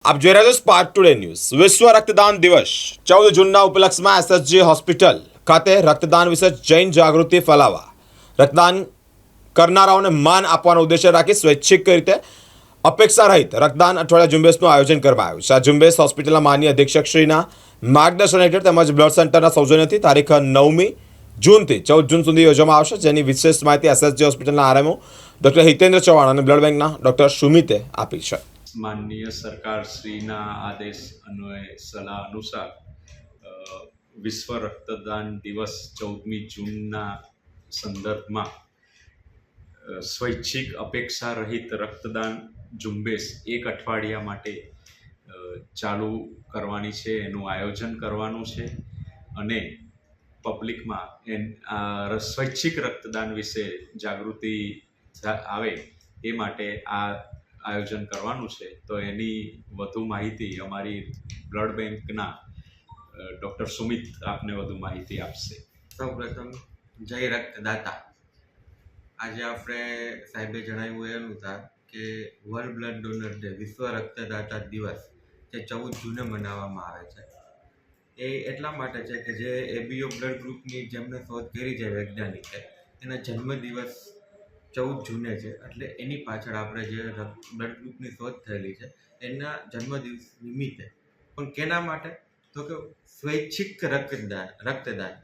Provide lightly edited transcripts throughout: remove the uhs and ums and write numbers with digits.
આપ જોઈ રહ્યા છો સ્પાર્ક ટુડે ન્યૂઝ. વિશ્વ રક્તદાન દિવસ 14 જૂનના ઉપલક્ષમાં એસએસજી હોસ્પિટલ ખાતે રક્તદાન વિશે જૈન જાગૃતિ ફેલાવવા રક્તદાન કરનારાઓને માન આપવાનો ઉદ્દેશ્ય રાખી સ્વૈચ્છિક રીતે અપેક્ષા રહિત રક્તદાન અઠવાડિયા ઝુંબેશનું આયોજન કરવામાં આવ્યું છે. આ ઝુંબેશ હોસ્પિટલના માનનીય અધિક્ષકશ્રીના માર્ગદર્શન હેઠળ તેમજ બ્લડ સેન્ટરના સૌજન્યથી તારીખ 9મી જૂનથી 14 જૂન સુધી યોજવામાં આવશે, જેની વિશેષ માહિતી એસએસજી હોસ્પિટલના આરએમઓ ડૉક્ટર હિતેન્દ્ર ચૌહાણ અને બ્લડ બેંકના ડૉક્ટર સુમિતે આપી છે. માનનીય સરકાર શ્રીના આદેશ અન્વયે સલાહ અનુસાર વિશ્વ રક્તદાન દિવસ 14મી જૂનના સંદર્ભમાં સ્વૈચ્છિક અપેક્ષા રહિત રક્તદાન ઝુંબેશ એક અઠવાડિયા માટે ચાલુ કરવાની છે. એનું આયોજન કરવાનું છે અને પબ્લિકમાં સ્વૈચ્છિક રક્તદાન વિશે જાગૃતિ આવે એ માટે આ આયોજન કરવાનું છે. તો એની વધુ માહિતી અમારી બ્લડ બેંકના ડૉક્ટર સુમિત આપને વધુ માહિતી આપશે. સૌપ્રથમ જય રક્તદાતા. આજે આપણે સાહેબે જણાવ્યું એમ હતા કે વર્લ્ડ બ્લડ ડોનર ડે, વિશ્વ રક્તદાતા દિવસ જે 14 જૂને મનાવવામાં આવે છે. એ એટલા માટે છે કે જે એબીઓ બ્લડ ગ્રુપની જેમને શોધ કરી છે વૈજ્ઞાનિકે, એના જન્મદિવસ 14 જૂને છે. એટલે એની પાછળ આપણે જે બ્લડ ગ્રુપની શોધ થયેલી છે એના જન્મદિવસ નિમિત્તે પણ કેના માટે તો કે સ્વૈચ્છિક રક્તદાન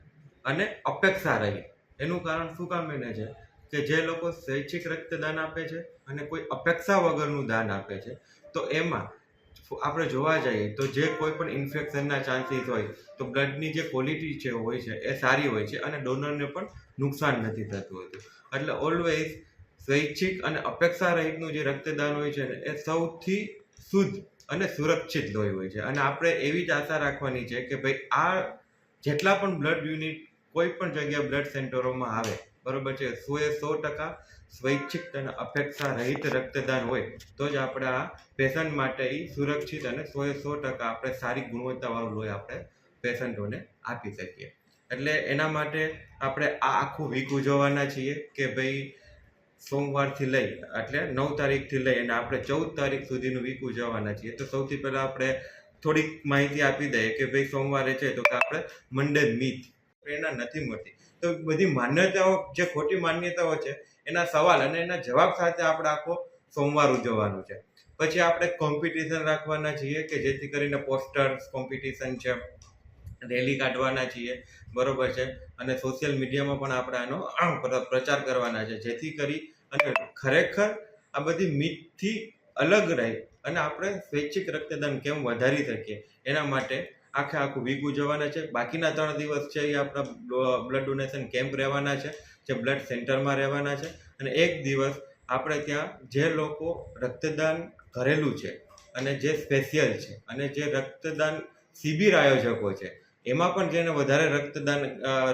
અને અપેક્ષા રહી. એનું કારણ શું કામ એને છે કે જે લોકો સ્વૈચ્છિક રક્તદાન આપે છે અને કોઈ અપેક્ષા વગરનું દાન આપે છે, તો એમાં આપણે જોવા જઈએ તો જે કોઈ પણ ઇન્ફેક્શનના ચાન્સીસ હોય તો બ્લડની જે ક્વોલિટી છે હોય છે એ સારી હોય છે અને ડોનરને પણ નુકસાન નથી થતું હોતું. એટલે ઓલવેઝ સ્વૈચ્છિક અને અપેક્ષા રહિતનું જે રક્તદાન હોય છે ને એ સૌથી શુદ્ધ અને સુરક્ષિત લોહી હોય છે. અને આપણે એવી જ આશા રાખવાની છે કે ભાઈ આ જેટલા પણ બ્લડ યુનિટ કોઈ પણ જગ્યાએ બ્લડ સેન્ટરોમાં આવે, બરોબર છે, 100% સ્વૈચ્છિક અને અપેક્ષા રહિત રક્તદાન હોય તો જ આપણે આ પેશન્ટ માટે સુરક્ષિત અને 100% આપણે સારી ગુણવત્તાવાળું લોહી આપણે પેશન્ટોને આપી શકીએ. એટલે એના માટે આપણે આ આખું વીક ઉજવવાના છીએ કે ભાઈ સોમવારથી લઈ એટલે 9 તારીખથી લઈ અને આપણે 14 તારીખ સુધીનું વીક ઉજવવાના છીએ. તો સૌથી પહેલાં આપણે થોડીક માહિતી આપી દઈએ કે ભાઈ સોમવારે છે તો કે આપણે મંડે મિથ પ્રેરણા નથી મળતી. તો બધી માન્યતાઓ, જે ખોટી માન્યતાઓ છે એના સવાલ અને એના જવાબ સાથે આપણે આખો સોમવાર ઉજવવાનું છે. પછી આપણે કોમ્પિટિશન રાખવાના છીએ કે જેથી કરીને પોસ્ટર્સ કોમ્પિટિશન છે, રેલી કાઢવાના છીએ, બરોબર છે, અને સોશિયલ મીડિયામાં પણ આપણે આનો પ્રચાર કરવાના છે, જેથી કરી અને ખરેખર આ બધી મિથથી અલગ રહી અને આપણે સ્વૈચ્છિક રક્તદાન કેમ વધારી શકીએ એના માટે આખું વીક ઉજવવાના છે. બાકીના 3 દિવસ છે એ આપણા બ્લડ ડોનેશન કેમ્પ રહેવાના છે, જે બ્લડ સેન્ટરમાં રહેવાના છે. અને એક દિવસ આપણે ત્યાં જે લોકો રક્તદાન કરેલું છે અને જે સ્પેશિયલ છે અને જે રક્તદાન શિબિર આયોજકો છે એમાં પણ જેને વધારે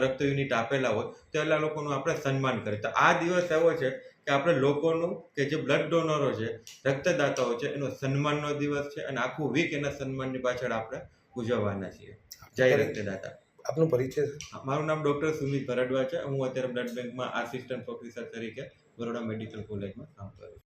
રક્ત યુનિટ આપેલા હોય તો એટલા લોકોનું આપણે સન્માન કરીએ. તો આ દિવસ એવો છે કે આપણે લોકોનું કે જે બ્લડ ડોનરો છે, રક્તદાતાઓ છે, એનો સન્માનનો દિવસ છે અને આખું વીક એના સન્માનની પાછળ આપણે ઉજવવાના છીએ. જય રક્તદાતા. આપનો પરિચય? મારું નામ ડૉક્ટર સુમિત ભરડવા છે. હું અત્યારે બ્લડ બેંકમાં આસિસ્ટન્ટ પ્રોફેસર તરીકે બરોડા મેડિકલ કોલેજમાં કામ કરું છું.